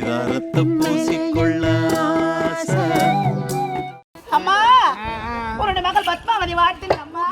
பரிதாரத்தை பூசிக்கொள்ள அம்மா உன்னுடைய மகள் பத்மாவதி வாழ்த்து அம்மா.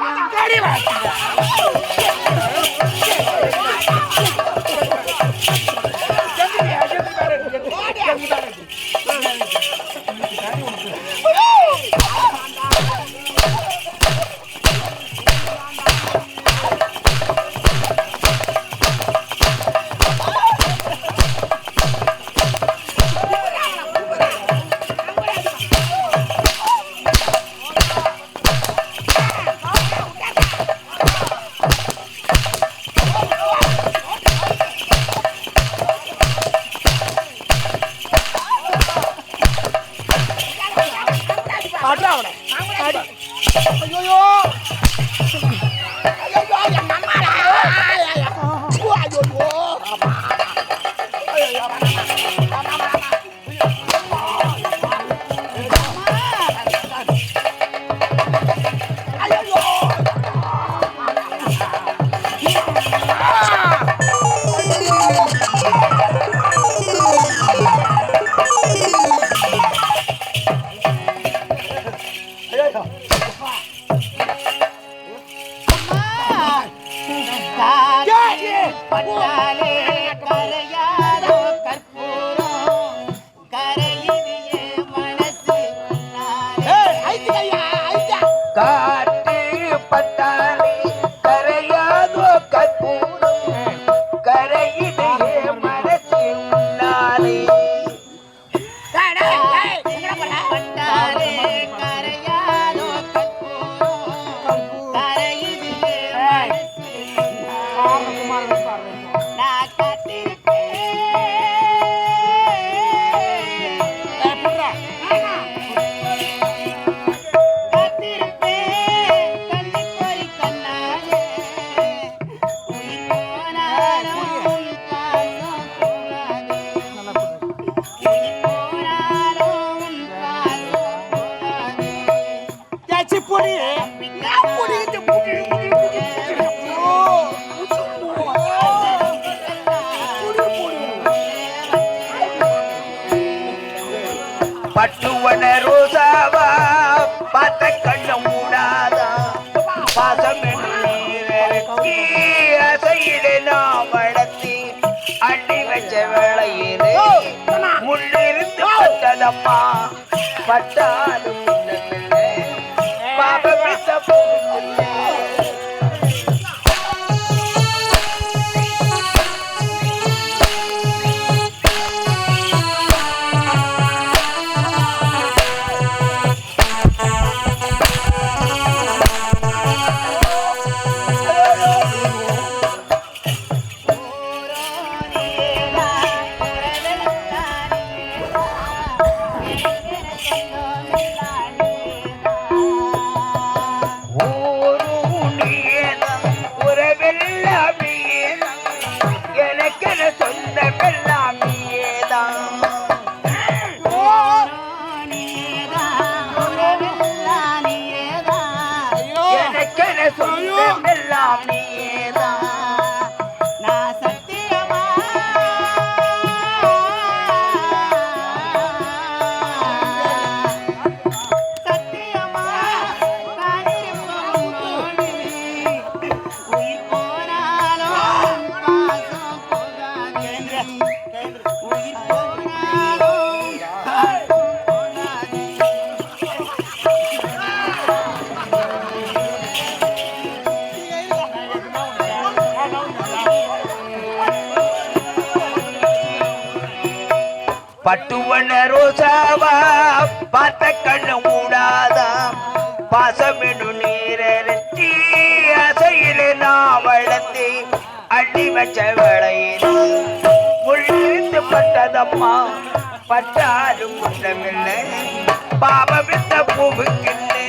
பட்டாலே கரையாரோ கற்பூரம் கரையிலே மனசு காற்று பட்டாலே கரையாதோ கற்பூரம் கரையிலே மனசு உன்னாலே பட்டாலே கரையாரோ கற்பூரம் கரையிலே நான் பட்டுவன ரோசாவா பார்த்த கண்ண மூடாதா பாசம் அசையிலே நாம் வளர்த்தி அள்ளி வச்ச வேளையிலே முன்னிருந்து பட்டதம்மா பட்டாலும் பாப எல்லாம் நீதான் நான் சத்தியமா சத்தியமா உயிர் போனாலும் பாசம் போகாது உயிர் போனாலும் பாசம் போகாது பட்டுவன ரோசாவா பார்த்த கண்ண மூடாதா பாசமெனு நீரத்தி அசையிலே நான் வளர்த்தி அள்ளி வச்ச வேளையிலே முள்ளிருந்து பட்டதம்மா பட்டாலும் குற்றமில்லை பாபமித்த பூவுக்கில்லை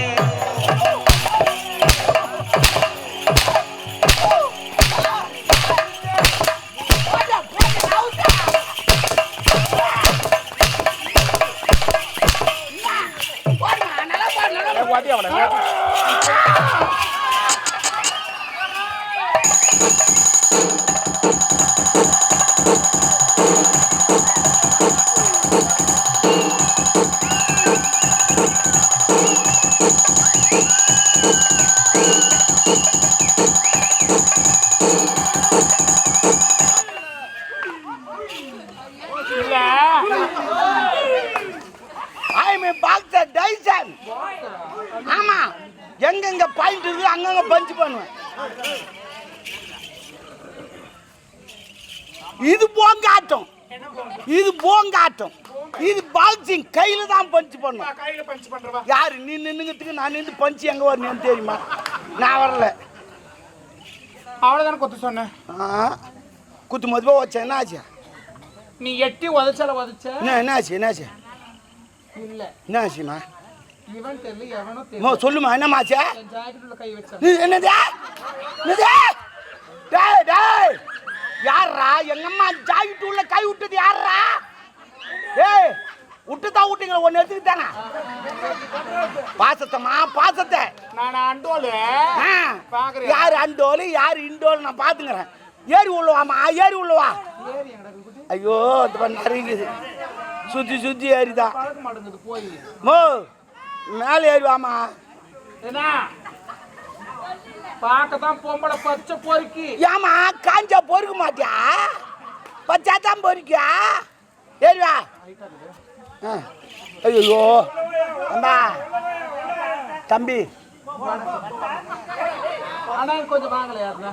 இல்ல ஐ மீ பாக்ஸர் டைசன். ஆமா, எங்கெங்க பாயிண்ட் இருக்கு அங்கங்க பஞ்ச் பண்ணுவேன். இது போங்காட்டம், இது போங்காட்டம், இது பாக்ஸிங் கையில தான் பஞ்ச் பண்ணும். கையில பஞ்ச் பண்றவா யாரு நீ நின்னுங்கிறதுக்கு நான் நின்று பஞ்ச் எங்க வரணும் தெரியுமா? நான் வரல. அவ்வளவுதானே கொத்து சொன்னேன். குத்து மதுவா வச்சேன். என்ன ஆச்சு? நீ எட்டி உதச்சால உதச்ச. என்ன ஆச்சு? என்னாச்சு? இல்ல என்ன ஆச்சுமா? இவன் தெரியல எவனோ தெரியல. சொல்லுமா, என்னமாச்சா? ஜாக்கெட்ல கை வச்சா. என்னது? டேய் டேய், யாரா எங்கம்மா ஜாக்கெட் உள்ள கை விட்டது? யாரா? ஏய், விட்டுதான் விட்டீங்களா? ஒன்னு எடுத்துக்கிட்டானா? பாசத்தம்மா, பாசத்தை. நான் அண்டோலு பாக்குறேன். யாரு அண்டோலு யாரு இண்டோலு நான் பாத்துக்கிறேன். ஏறி உள்ளவாமா, ஏறி உள்ளவா. ஐயோ, நிறைய சுத்தி சுத்தி ஏறிதான் போய் மேல ஏறிவாமா. என்ன பார்க்கத்தான் பொம்பளை பச்சை பொறுக்கி. ஏமா காஞ்சா பொறுக்க மாட்டியா? பச்சாதான் பொறுக்கியா? ஏறிவா. ஐயோ அம்மா தம்பி, ஆனா கொஞ்சம் வாங்கல யாருன்னா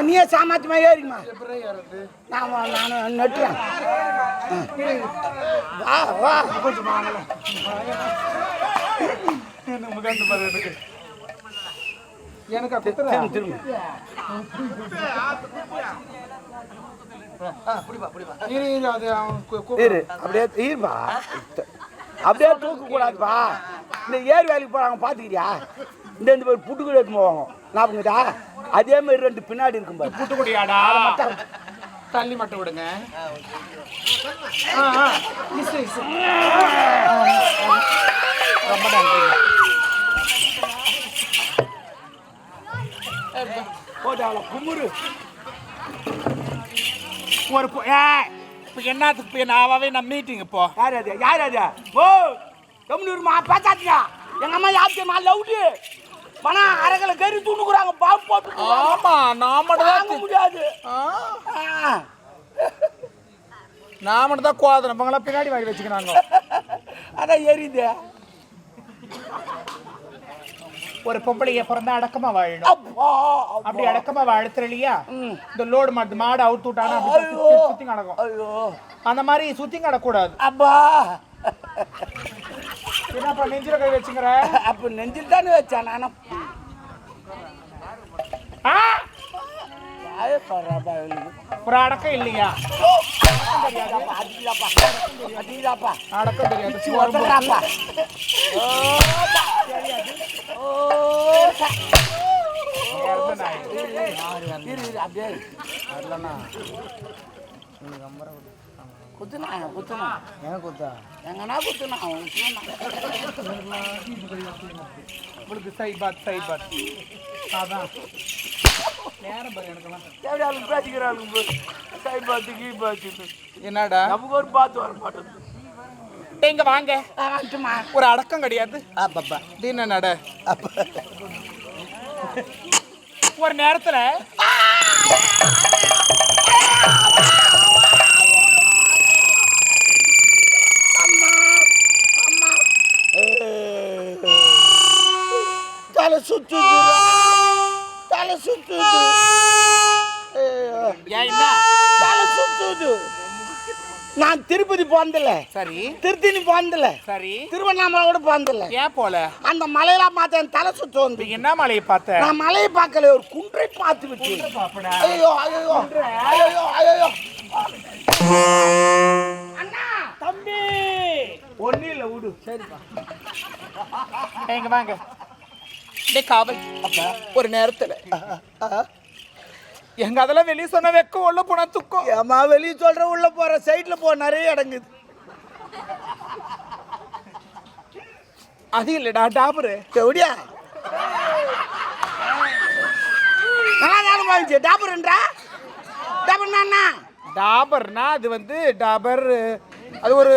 நீயே சாமாத்தியமா ஏறிமா. நான் நட்டுறேன். வா வா, கொஞ்சம் வாங்கல. எனக்கு திரும்ப அப்படியே ஈர்ப்பா, அப்படியே தூக்க கூடாதுப்பா. இந்த ஏர் வேலைக்கு போறாங்க பாத்துக்கிறியா? இந்த போய் புட்டுக்குடி எடுத்து போவாங்க நாப்புங்கடா. அதே மாதிரி ரெண்டு பின்னாடி இருக்கும் பாரு. புட்டுக்குடியாடா தள்ளி மட்டும் விடுங்க. ரொம்ப நன்றி. குமுறு ஒரு இப்போ என்னத்துக்கு நாவே நான் மீட்டிங் இப்போ. யார் அது? யார் அது? ஓ கம்னூர்மா பார்த்தாத்தியா? எங்க அம்மா யாருக்குமா லவுட்டு பணம் அரைக்கல கறி தூண்டுக்குறாங்க. பாம்பு போட்டு. ஆமா, நான் மட்டும் தான் முடியாது. நான் மட்டும் தான் கோதனை பங்களா பின்னாடி வாங்கி வச்சுக்கிறாங்க. அதான் எரியுது. ஒரு பொம்பளைய பிறந்தா அடக்கமா வாழணும். அப்படி அடக்கமா வாழத்துல இல்லையா? இந்த லோடு மாடு அவுத்து விட்டானா சுத்தி நடக்கும். அந்த மாதிரி சுத்தி நடக்கூடாது. அப்பா என்னப்பா நெஞ்சில கை வச்சுக்கிற? அப்ப நெஞ்சில் தானே வச்சேன் நானும். ஒரு அடக்கம் இல்லையா? அடக்கம் தெரியாது. குத்துனா குத்துனா எங்க குத்தா எங்கன்னா குத்துனா உங்களுக்கு சைட் பாத் அதான் நேரம் பாரு. எனக்குலாம் தேவையாலும் பேசிக்கிறாங்க. சைட் பாத்து கீ பாத்து என்னடா நமக்கு ஒரு பாத்து வர மாட்டேங்குது. இங்க வாங்க. ஒரு அடக்கம் கிடையாது. தீன நட ஒரு நேரத்துல தலை சுத்துது, தலை சுத்துது, தலை சுத்துது. நான் திருப்பதி போனதில்ல, சரி. திருத்தணி போனதில்ல, சரி. திருவண்ணாமலை கூட போனதில்ல. ஏன் போல? அந்த மலையெல்லாம் பார்த்தேன், தலை சுத்து வந்து. என்ன மலையை பார்த்த? நான் மலையை பார்க்கல, ஒரு குன்றை பார்த்து விட்டு. ஐயோ ஐயோ ஐயோ ஐயோ. அண்ணா தம்பி ஒன்னும் இல்லை விடு. சரிப்பா எங்க வாங்க. காவல் ஒரு நேரத்துல எங்க அதெல்லாம் வெளியே சொன்ன வெக்கம் உள்ள போனா துக்கம். ஏமா வெளியே சொல்ற உள்ள போற சைட்ல போ, நிறைய இடங்குது. அது இல்லடா டாபரு எப்படியா நல்லா தானே வாங்கிச்சு. டாபர்ன்றா டாபர்னா டாபர்னா அது வந்து டாபர், அது ஒரு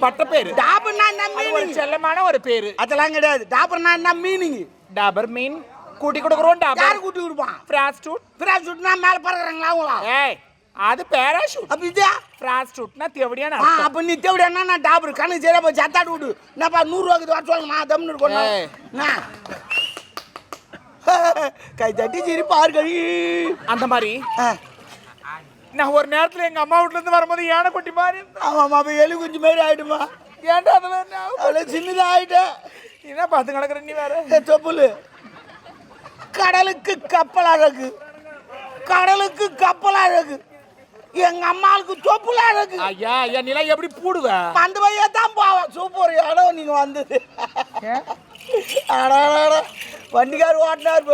பட்ட பேரு. டாபர்னா என்ன அது ஒரு மீனிங்? செல்லமான ஒரு பேரு. அதெல்லாம் கிடையாது. டாபர்னா என்ன மீனிங்? டாபர் மீன் கூட்டி கொடுக்குறோம். டாபர் யார் கூட்டி கொடுப்பான்? பிராஸ்டியூட். பிராஸ்டியூட்னா மேல பறக்குறாங்களா அவங்களா? ஏய் அது பேராஷூட். அப்ப இது பிராஸ்டியூட்னா தேவடியான ஆ அப்ப நீ தேவடியானா நான் டாபர் கணக்கு சரியா போய் சத்தாடு விடு. என்னப்பா 100 ரூபாய்க்கு வர சொல்லுமா தம்னு இருக்கணும். ஏய். கை தட்டி சிரிப்பார்கள். அந்த மாதிரி நான் ஒரு நேரத்துல எங்க அம்மா வீட்ல இருந்து வரும்போது யானை குட்டி மாதிரி ஆமாம்மா அப்ப எலி குஞ்சு மாதிரி ஆயிடுமா? ஏன்டா அது வேற அவ்வளோ சின்னதா ஆயிட்டேன். என்ன பார்த்து கிடக்குற நீ வேற. தொப்புலு கடலுக்கு கப்பல் அழகு, கடலுக்கு கப்பல் அழகு, எங்க அம்மாவுக்கு தொப்புல அழகு. ஐயா ஐயா நிலை எப்படி பூடுவ? அந்த பையா தான் போவேன். சூப்பர் இடம் நீங்க வந்தது. வண்டிக்கார் ஓட்டினார்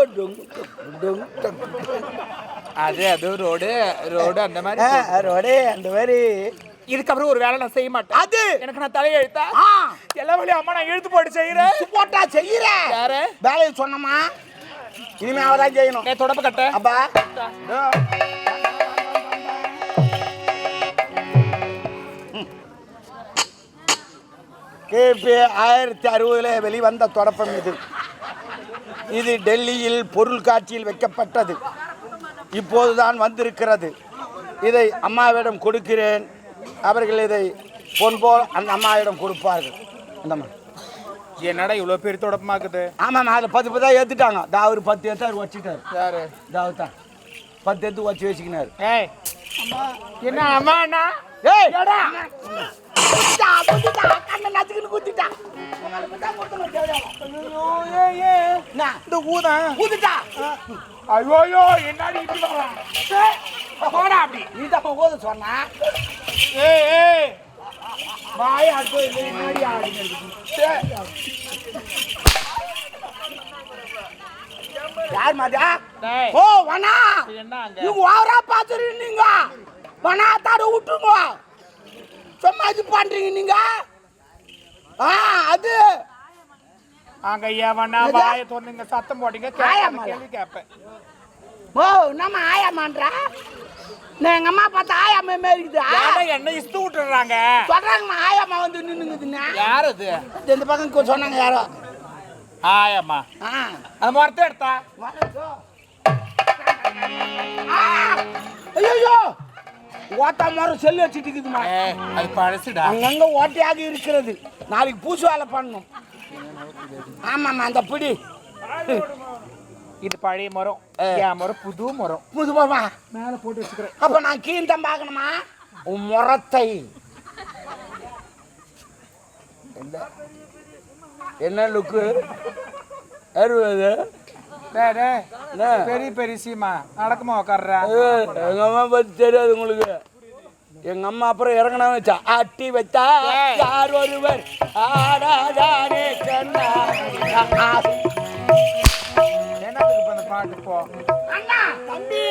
அது அது ரோடு ரோடு அந்த மாதிரி ரோடே அந்த மாதிரி. இதுக்கப்புறம் ஒரு வேலை நான் செய்ய மாட்டேன். அது எனக்கு நான் தலையை எழுத்தா எல்லா வேலையும் அம்மா நான் எழுத்து போட்டு செய்யறேன். போட்டா செய்யறேன். யாரு வேலையை சொன்னமா இனிமே அவதான் செய்யணும். தொடப்பு கட்ட அப்பா KP 1060 வெளிவந்த தொடப்பம் இது. இது டெல்லியில் பொருள் காட்சியில் வைக்கப்பட்டது. இப்போதுதான் வந்திருக்கிறது. இதை அம்மாவிடம் கொடுக்கிறேன். அவர்கள் இதை பொன்போல் அந்த அம்மாவிடம் கொடுப்பார்கள். அந்தம்மா என்னடா இவ்வளவு பேர் தொடப்பமாக்குது? ஆமாம்மா அதில் 10 10 ஏற்றுட்டாங்க. அவர் 10 எடுத்து அவர் வச்சுட்டார். யாரு? தான் 10 எடுத்து வச்சு வச்சுக்கினார். ஏய் என்ன அம்மா அண்ணா? ஏய் இந்த ஊதா ஊதுட்டா. ஐயோ என்னடி இப்படி வரான்? போடா அப்படி. நீ தான் ஊத சொன்னா. ஏய் ஏய் வாய் அடோ இல்லை என்னடி ஆடிங்க. யார் மாதா? டேய் ஓ வனா என்ன அங்க? நீங்க வாரா பாத்துறீங்க. வனா தாட விட்டுங்க. சும்மா இது பண்றீங்க நீங்க. அது அங்க ஏவனா வாயை தொண்ணுங்க சத்தம் போட்டீங்க. கேள்வி கேட்பேன். ஓ நம்ம ஆயாமான்றா? நான் எங்க அம்மா பார்த்தா ஆயாமா மாதிரி இருக்குதா? என்ன இஸ்து விட்டுறாங்க சொல்றாங்கம்மா. ஆயாமா வந்து நின்னுங்குதுன்னா யார் அது? இந்த பக்கம் சொன்னாங்க யாரோ. ஆயாமா அந்த மரத்தை எடுத்தா. ஐயோ ஓட்டா மரம் செல்லு வச்சுட்டு இருக்குதுமா. அது பழசுடா. அங்கங்க ஓட்டையாக இருக்கிறது. நாளைக்கு பூசு வேலை பண்ணணும். ஆமாம்மா அந்த பிடி. இது பழைய மரம். என் மரம் புது மரம். புது பாப்பா மேல போட்டு வச்சுக்கிறேன். அப்ப நான் கீழ் தான் பார்க்கணுமா? உன் முறத்தை என்ன லுக்கு அறுபது பெரிய பெரிய சீமா நடக்குமா உட்கார்றா? எங்க அம்மா பத்தி தெரியாது உங்களுக்கு. எங்க அம்மா அப்புறம் இறங்கினா வச்சா ஆட்டி வச்சா யார் ஒருவர் ஆடாதானே கண்ணா. என்னதுக்கு இப்ப அந்த பாட்டு போ? அண்ணா தம்பி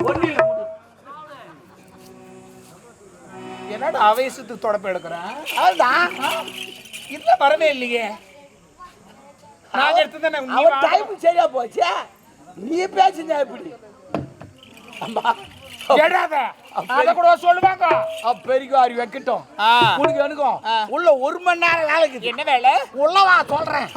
ஒண்ணு என்னடா அவயசத்துக்கு தொடப்பு எடுக்கிறேன்? அதுதான் இல்ல வரவே இல்லையே. நாங்க எடுத்து அவன் டைம் சரியா போச்சு. நீ பேசுங்க எப்படி? அம்மா அத கூட சொல்லுவாங்க. பெருக்கும் அறி வைக்கட்டும். உனக்கு எனக்கும் உள்ள 1 மணி நேரம் வேலைக்கு. என்ன வேலை? உள்ளவா சொல்றேன்.